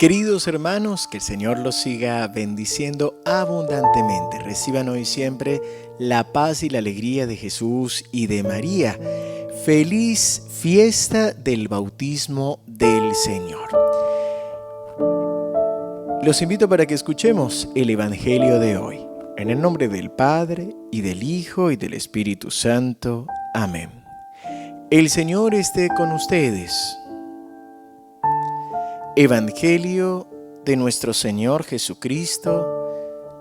Queridos hermanos, que el Señor los siga bendiciendo abundantemente. Reciban hoy siempre la paz y la alegría de Jesús y de María. Feliz fiesta del bautismo del Señor. Los invito para que escuchemos el Evangelio de hoy. En el nombre del Padre, y del Hijo, y del Espíritu Santo. Amén. El Señor esté con ustedes. Evangelio de nuestro Señor Jesucristo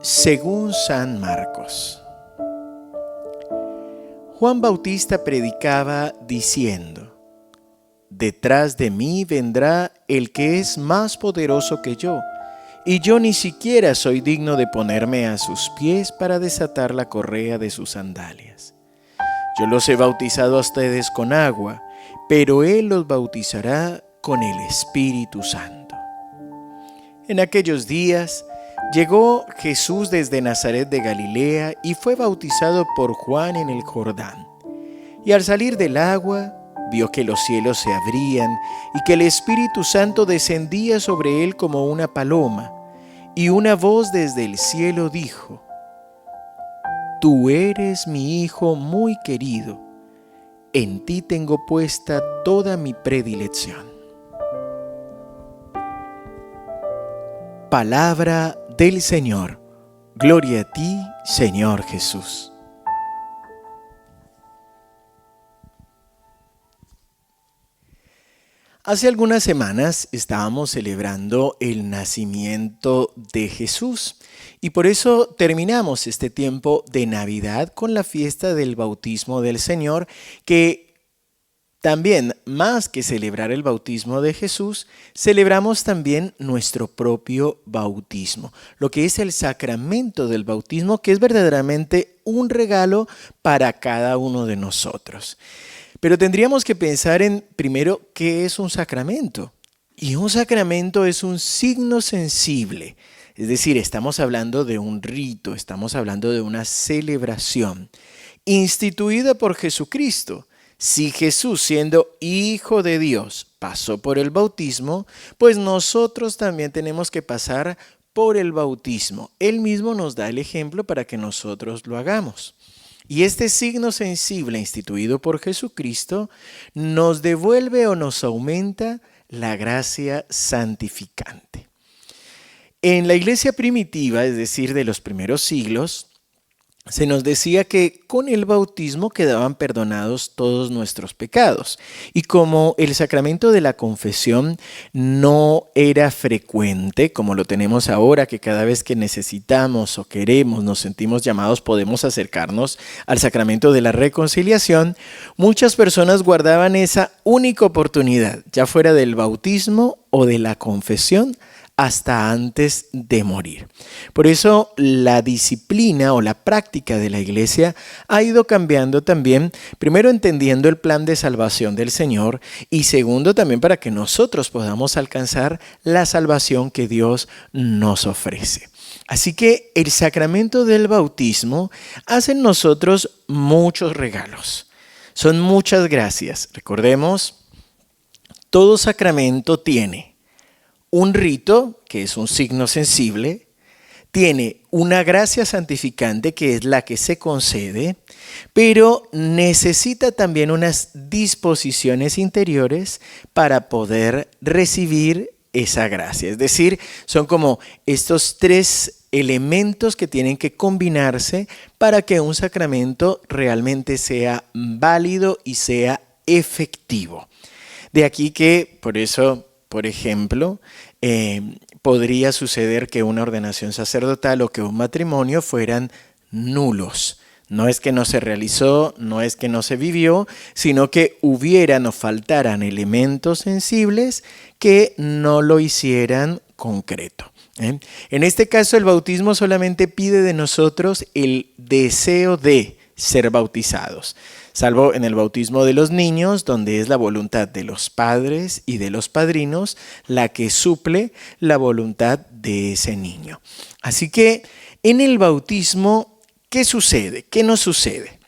según San Marcos. Juan Bautista predicaba diciendo: «Detrás de mí vendrá el que es más poderoso que yo, y yo ni siquiera soy digno de ponerme a sus pies para desatar la correa de sus sandalias. Yo los he bautizado a ustedes con agua, pero Él los bautizará con el Espíritu Santo». En aquellos días llegó Jesús desde Nazaret de Galilea y fue bautizado por Juan en el Jordán. Y al salir del agua, vio que los cielos se abrían y que el Espíritu Santo descendía sobre él como una paloma, y una voz desde el cielo dijo: «Tú eres mi Hijo muy querido, en ti tengo puesta toda mi predilección». Palabra del Señor. Gloria a ti, Señor Jesús. Hace algunas semanas estábamos celebrando el nacimiento de Jesús y por eso terminamos este tiempo de Navidad con la fiesta del bautismo del Señor, que también, más que celebrar el bautismo de Jesús, celebramos también nuestro propio bautismo, lo que es el sacramento del bautismo, que es verdaderamente un regalo para cada uno de nosotros. Pero tendríamos que pensar en, primero, ¿qué es un sacramento? Y un sacramento es un signo sensible, es decir, estamos hablando de un rito, estamos hablando de una celebración instituida por Jesucristo. Si Jesús, siendo Hijo de Dios, pasó por el bautismo, pues nosotros también tenemos que pasar por el bautismo. Él mismo nos da el ejemplo para que nosotros lo hagamos. Y este signo sensible instituido por Jesucristo nos devuelve o nos aumenta la gracia santificante. En la iglesia primitiva, es decir, de los primeros siglos, se nos decía que con el bautismo quedaban perdonados todos nuestros pecados. Y como el sacramento de la confesión no era frecuente, como lo tenemos ahora, que cada vez que necesitamos o queremos, nos sentimos llamados, podemos acercarnos al sacramento de la reconciliación, muchas personas guardaban esa única oportunidad, ya fuera del bautismo o de la confesión, hasta antes de morir. Por eso la disciplina o la práctica de la iglesia ha ido cambiando también, primero entendiendo el plan de salvación del Señor y segundo también para que nosotros podamos alcanzar la salvación que Dios nos ofrece. Así que el sacramento del bautismo hace en nosotros muchos regalos. Son muchas gracias. Recordemos, todo sacramento tiene un rito, que es un signo sensible, tiene una gracia santificante, que es la que se concede, pero necesita también unas disposiciones interiores para poder recibir esa gracia. Es decir, son como estos tres elementos que tienen que combinarse para que un sacramento realmente sea válido y sea efectivo. De aquí que, por eso, por ejemplo, podría suceder que una ordenación sacerdotal o que un matrimonio fueran nulos. No es que no se realizó, no es que no se vivió, sino que hubieran o faltaran elementos sensibles que no lo hicieran concreto. En este caso, el bautismo solamente pide de nosotros el deseo de ser bautizados, salvo en el bautismo de los niños, donde es la voluntad de los padres y de los padrinos la que suple la voluntad de ese niño. Así que en el bautismo, ¿qué sucede? ¿Qué nos sucede?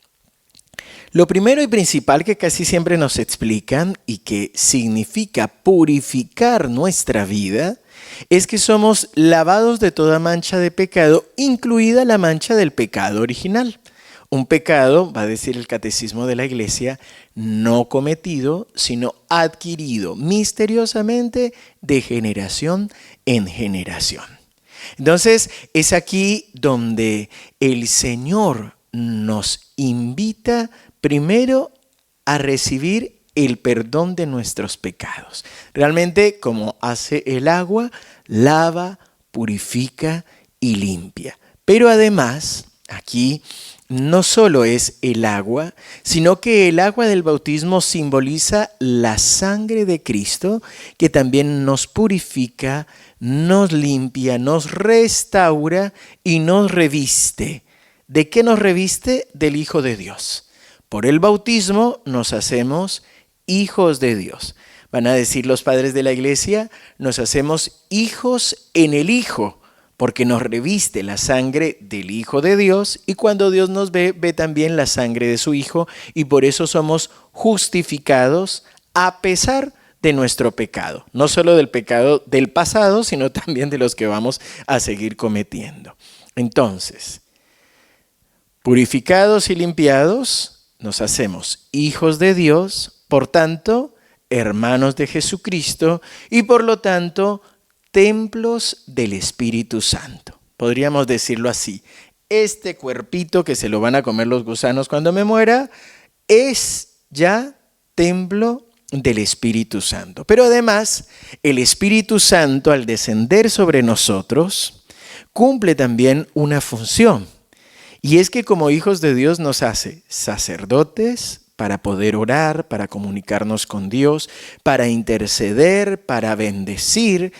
Lo primero y principal que casi siempre nos explican y que significa purificar nuestra vida es que somos lavados de toda mancha de pecado, incluida la mancha del pecado original. Un pecado, va a decir el Catecismo de la Iglesia, no cometido, sino adquirido misteriosamente de generación en generación. Entonces, es aquí donde el Señor nos invita primero a recibir el perdón de nuestros pecados. Realmente, como hace el agua, lava, purifica y limpia. Pero además, aquí no solo es el agua, sino que el agua del bautismo simboliza la sangre de Cristo, que también nos purifica, nos limpia, nos restaura y nos reviste. ¿De qué nos reviste? Del Hijo de Dios. Por el bautismo nos hacemos hijos de Dios. Van a decir los padres de la Iglesia, nos hacemos hijos en el Hijo, porque nos reviste la sangre del Hijo de Dios, y cuando Dios nos ve, ve también la sangre de su Hijo, y por eso somos justificados a pesar de nuestro pecado. No solo del pecado del pasado, sino también de los que vamos a seguir cometiendo. Entonces, purificados y limpiados, nos hacemos hijos de Dios, por tanto, hermanos de Jesucristo, y por lo tanto, templos del Espíritu Santo. Podríamos decirlo así. Este cuerpito que se lo van a comer los gusanos cuando me muera es ya templo del Espíritu Santo. Pero además, el Espíritu Santo, al descender sobre nosotros, cumple también una función. Y es que como hijos de Dios nos hace sacerdotes para poder orar, para comunicarnos con Dios, para interceder, para bendecir.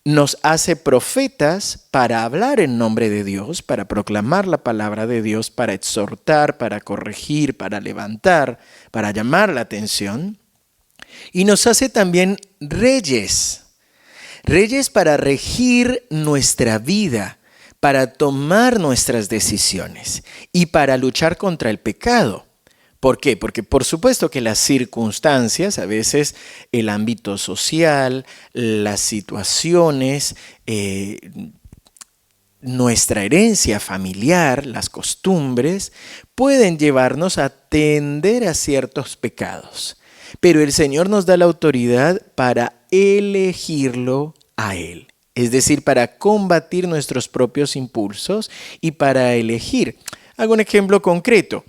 Nos hace profetas para hablar en nombre de Dios, para proclamar la palabra de Dios, para exhortar, para corregir, para levantar, para llamar la atención. Y nos hace también reyes, reyes para regir nuestra vida, para tomar nuestras decisiones y para luchar contra el pecado. ¿Por qué? Porque por supuesto que las circunstancias, a veces el ámbito social, las situaciones, nuestra herencia familiar, las costumbres, pueden llevarnos a tender a ciertos pecados. Pero el Señor nos da la autoridad para elegirlo a Él. Es decir, para combatir nuestros propios impulsos y para elegir. Hago un ejemplo concreto.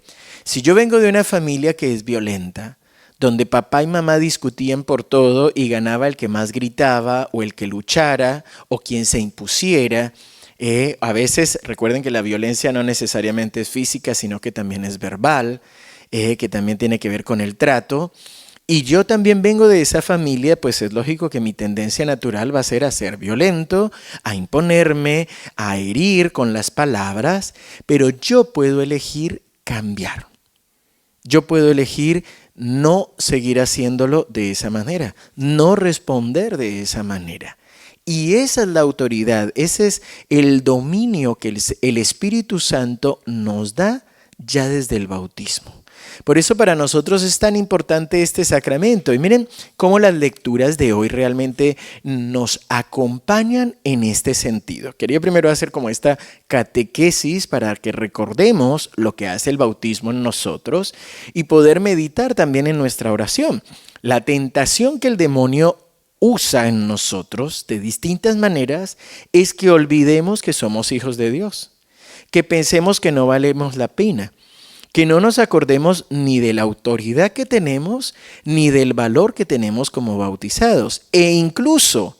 Si yo vengo de una familia que es violenta, donde papá y mamá discutían por todo y ganaba el que más gritaba o el que luchara o quien se impusiera, a veces recuerden que la violencia no necesariamente es física, sino que también es verbal, que también tiene que ver con el trato. Y yo también vengo de esa familia, pues es lógico que mi tendencia natural va a ser violento, a imponerme, a herir con las palabras, pero yo puedo elegir cambiar. Yo puedo elegir no seguir haciéndolo de esa manera, no responder de esa manera. Y esa es la autoridad, ese es el dominio que el Espíritu Santo nos da ya desde el bautismo. Por eso para nosotros es tan importante este sacramento. Y miren cómo las lecturas de hoy realmente nos acompañan en este sentido. Quería primero hacer como esta catequesis para que recordemos lo que hace el bautismo en nosotros y poder meditar también en nuestra oración. La tentación que el demonio usa en nosotros de distintas maneras es que olvidemos que somos hijos de Dios, que pensemos que no valemos la pena, que no nos acordemos ni de la autoridad que tenemos, ni del valor que tenemos como bautizados. E incluso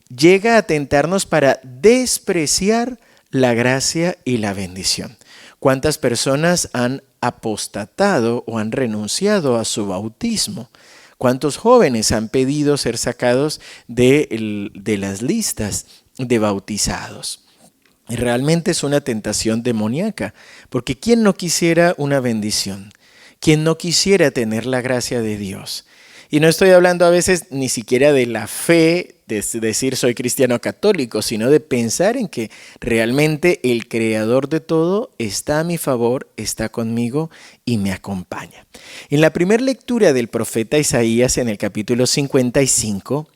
llega a tentarnos para despreciar la gracia y la bendición. ¿Cuántas personas han apostatado o han renunciado a su bautismo? ¿Cuántos jóvenes han pedido ser sacados de las listas de bautizados? Realmente es una tentación demoníaca, porque ¿quién no quisiera una bendición? ¿Quién no quisiera tener la gracia de Dios? Y no estoy hablando a veces ni siquiera de la fe, de decir soy cristiano católico, sino de pensar en que realmente el creador de todo está a mi favor, está conmigo y me acompaña. En la primera lectura del profeta Isaías en el capítulo 55,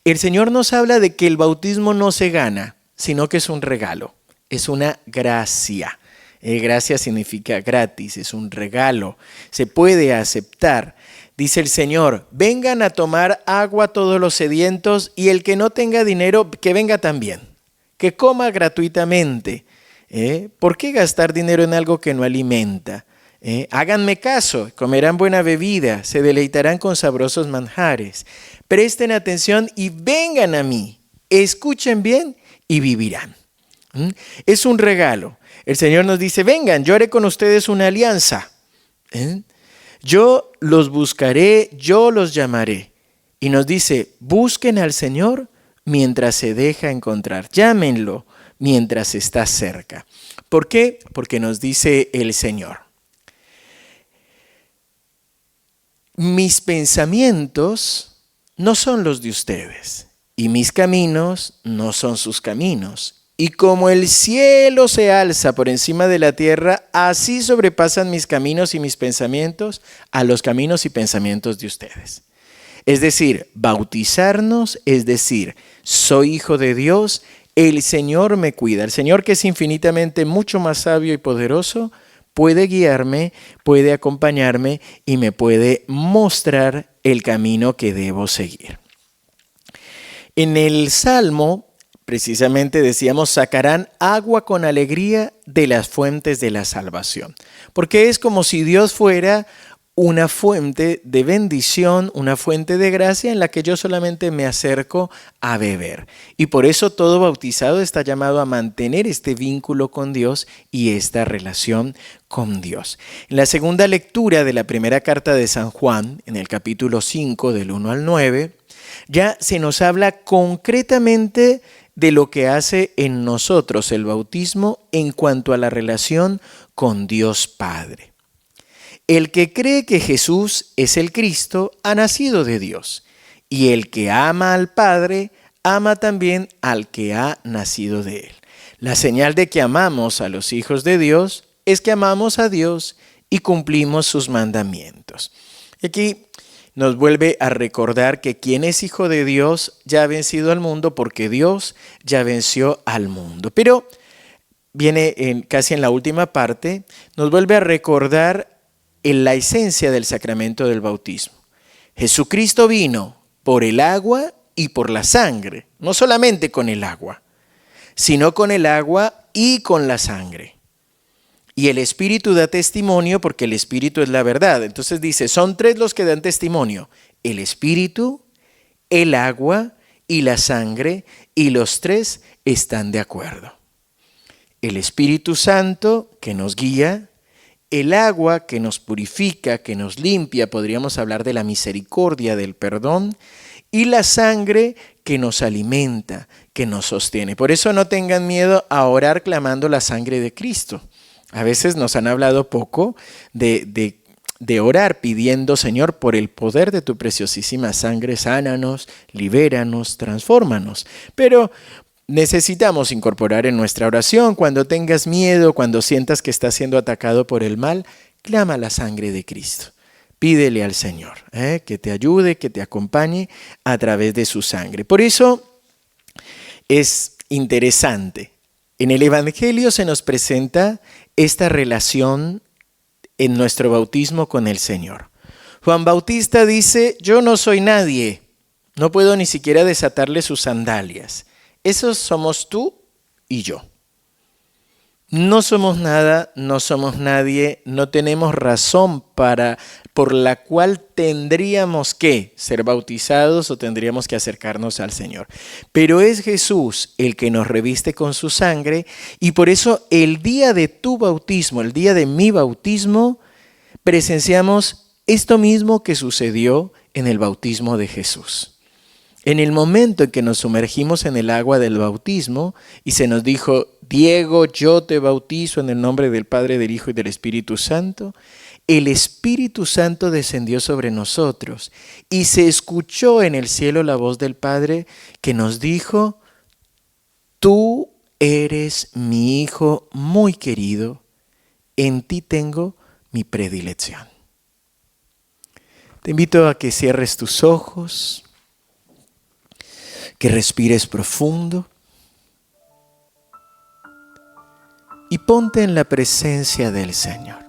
El Señor nos habla de que el bautismo no se gana, sino que es un regalo, es una gracia. Gracia significa gratis, es un regalo, se puede aceptar. Dice el Señor, vengan a tomar agua todos los sedientos y el que no tenga dinero, que venga también, que coma gratuitamente. ¿Por qué gastar dinero en algo que no alimenta? Háganme caso, comerán buena bebida, se deleitarán con sabrosos manjares. Presten atención y vengan a mí, escuchen bien y vivirán. Es un regalo. El Señor nos dice, vengan, yo haré con ustedes una alianza. Yo los buscaré, yo los llamaré. Y nos dice, busquen al Señor mientras se deja encontrar. Llámenlo mientras está cerca. ¿Por qué? Porque nos dice el Señor. Mis pensamientos no son los de ustedes, y mis caminos no son sus caminos. Y como el cielo se alza por encima de la tierra, así sobrepasan mis caminos y mis pensamientos a los caminos y pensamientos de ustedes. Es decir, bautizarnos, es decir, soy hijo de Dios, el Señor me cuida. El Señor, que es infinitamente mucho más sabio y poderoso, puede guiarme, puede acompañarme y me puede mostrar el camino que debo seguir. En el Salmo, precisamente decíamos, sacarán agua con alegría de las fuentes de la salvación. Porque es como si Dios fuera una fuente de bendición, una fuente de gracia en la que yo solamente me acerco a beber. Y por eso todo bautizado está llamado a mantener este vínculo con Dios y esta relación con Dios. En la segunda lectura de la primera carta de San Juan, en el capítulo 5, del 1 al 9, ya se nos habla concretamente de lo que hace en nosotros el bautismo en cuanto a la relación con Dios Padre. El que cree que Jesús es el Cristo ha nacido de Dios, y el que ama al Padre ama también al que ha nacido de él. La señal de que amamos a los hijos de Dios es que amamos a Dios y cumplimos sus mandamientos. Aquí nos vuelve a recordar que quien es hijo de Dios ya ha vencido al mundo, porque Dios ya venció al mundo. Pero viene casi en la última parte, nos vuelve a recordar en la esencia del sacramento del bautismo. Jesucristo vino por el agua y por la sangre, no solamente con el agua, sino con el agua y con la sangre. Y el Espíritu da testimonio porque el Espíritu es la verdad. Entonces dice, son tres los que dan testimonio: el Espíritu, el agua y la sangre, y los tres están de acuerdo. El Espíritu Santo, que nos guía; el agua, que nos purifica, que nos limpia, podríamos hablar de la misericordia, del perdón; y la sangre, que nos alimenta, que nos sostiene. Por eso no tengan miedo a orar clamando la sangre de Cristo. A veces nos han hablado poco de orar pidiendo, Señor, por el poder de tu preciosísima sangre, sánanos, libéranos, transfórmanos. Pero necesitamos incorporar en nuestra oración, cuando tengas miedo, cuando sientas que estás siendo atacado por el mal, clama la sangre de Cristo. Pídele al Señor que te ayude, que te acompañe a través de su sangre. Por eso es interesante. En el Evangelio se nos presenta esta relación en nuestro bautismo con el Señor. Juan Bautista dice, yo no soy nadie, no puedo ni siquiera desatarle sus sandalias. Esos somos tú y yo. No somos nada, no somos nadie, no tenemos razón por la cual tendríamos que ser bautizados o tendríamos que acercarnos al Señor. Pero es Jesús el que nos reviste con su sangre, y por eso el día de tu bautismo, el día de mi bautismo, presenciamos esto mismo que sucedió en el bautismo de Jesús. En el momento en que nos sumergimos en el agua del bautismo y se nos dijo, Diego, yo te bautizo en el nombre del Padre, del Hijo y del Espíritu Santo, el Espíritu Santo descendió sobre nosotros y se escuchó en el cielo la voz del Padre que nos dijo, tú eres mi Hijo muy querido, en ti tengo mi predilección. Te invito a que cierres tus ojos. que respires profundo y ponte en la presencia del Señor.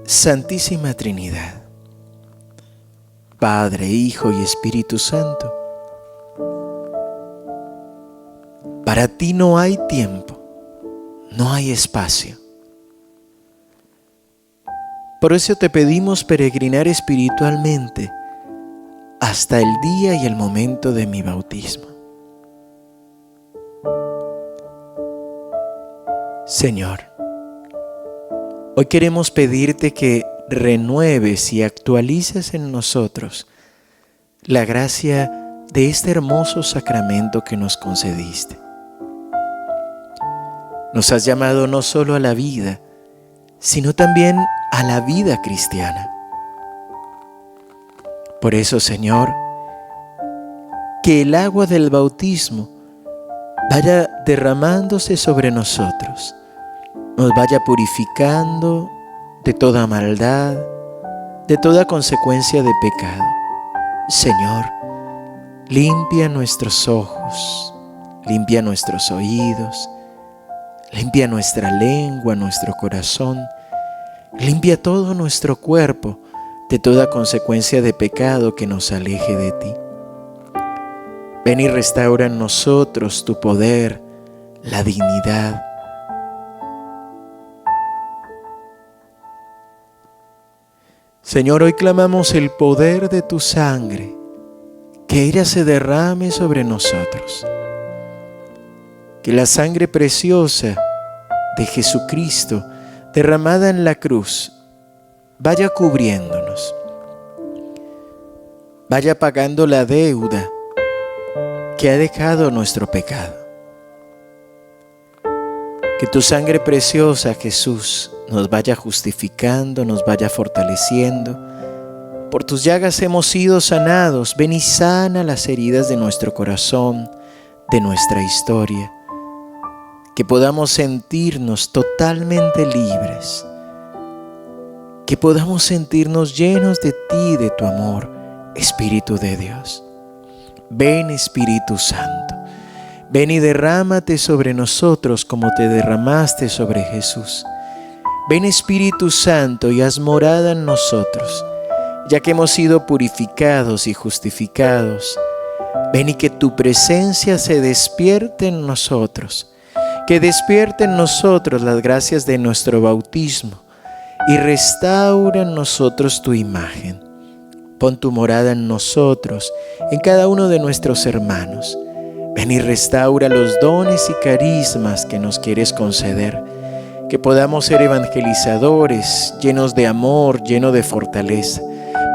Santísima Trinidad, Padre, Hijo y Espíritu Santo, para ti no hay tiempo, no hay espacio. Por eso te pedimos peregrinar espiritualmente hasta el día y el momento de mi bautismo. Señor, hoy queremos pedirte que renueves y actualices en nosotros la gracia de este hermoso sacramento que nos concediste. Nos has llamado no solo a la vida, sino también a la vida cristiana. Por eso, Señor, que el agua del bautismo vaya derramándose sobre nosotros, nos vaya purificando de toda maldad, de toda consecuencia de pecado. Señor, limpia nuestros ojos, limpia nuestros oídos, limpia nuestra lengua, nuestro corazón, limpia todo nuestro cuerpo de toda consecuencia de pecado que nos aleje de ti. Ven y restaura en nosotros tu poder, la dignidad. Señor, hoy clamamos el poder de tu sangre, que ella se derrame sobre nosotros. Que la sangre preciosa de Jesucristo derramada en la cruz vaya cubriéndonos, vaya pagando la deuda que ha dejado nuestro pecado. Que tu sangre preciosa, Jesús, nos vaya justificando, nos vaya fortaleciendo. Por tus llagas hemos sido sanados. Ven y sana las heridas de nuestro corazón, de nuestra historia. Que podamos sentirnos totalmente libres. Que podamos sentirnos llenos de ti, de tu amor, Espíritu de Dios. Ven, Espíritu Santo. Ven y derrámate sobre nosotros como te derramaste sobre Jesús. Ven, Espíritu Santo, y haz morada en nosotros, ya que hemos sido purificados y justificados. Ven y que tu presencia se despierte en nosotros, que despierte en nosotros las gracias de nuestro bautismo y restaura en nosotros tu imagen. Pon tu morada en nosotros, en cada uno de nuestros hermanos. Ven y restaura los dones y carismas que nos quieres conceder, que podamos ser evangelizadores, llenos de amor, llenos de fortaleza.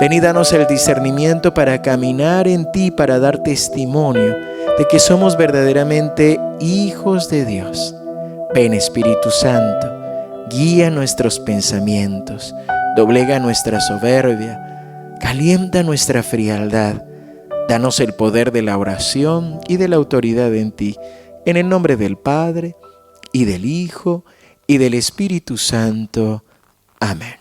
Ven y danos el discernimiento para caminar en ti, para dar testimonio de que somos verdaderamente hijos de Dios. Ven, Espíritu Santo, guía nuestros pensamientos, doblega nuestra soberbia, calienta nuestra frialdad. Danos el poder de la oración y de la autoridad en ti, en el nombre del Padre, y del Hijo, y del Espíritu Santo. Amén.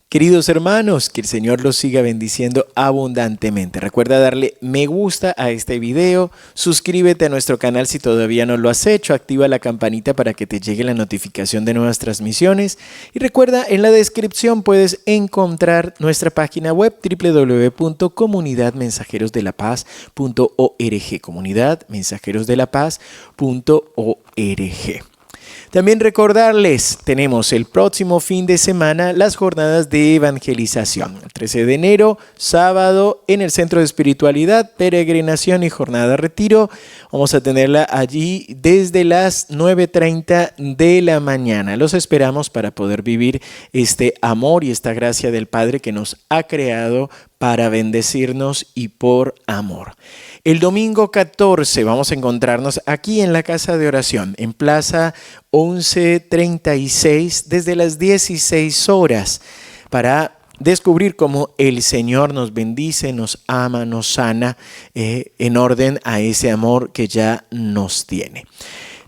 Queridos hermanos, que el Señor los siga bendiciendo abundantemente. Recuerda darle me gusta a este video, suscríbete a nuestro canal si todavía no lo has hecho, activa la campanita para que te llegue la notificación de nuevas transmisiones y recuerda, en la descripción puedes encontrar nuestra página web www.comunidadmensajerosdelapaz.org, comunidadmensajerosdelapaz.org. También recordarles, tenemos el próximo fin de semana las jornadas de evangelización. El 13 de enero, sábado, en el Centro de Espiritualidad, Peregrinación y Jornada Retiro. Vamos a tenerla allí desde las 9:30 de la mañana. Los esperamos para poder vivir este amor y esta gracia del Padre que nos ha creado para bendecirnos y por amor. El domingo 14 vamos a encontrarnos aquí en la Casa de Oración, en Plaza 1136, desde las 16 horas, para descubrir cómo el Señor nos bendice, nos ama, nos sana, en orden a ese amor que ya nos tiene.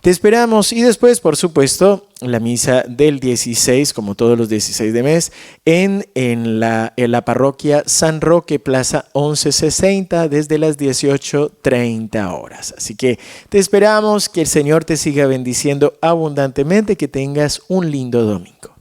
Te esperamos y después, por supuesto, la misa del 16, como todos los 16 de mes, en la parroquia San Roque, Plaza 1160, desde las 18:30 horas. Así que te esperamos, que el Señor te siga bendiciendo abundantemente, que tengas un lindo domingo.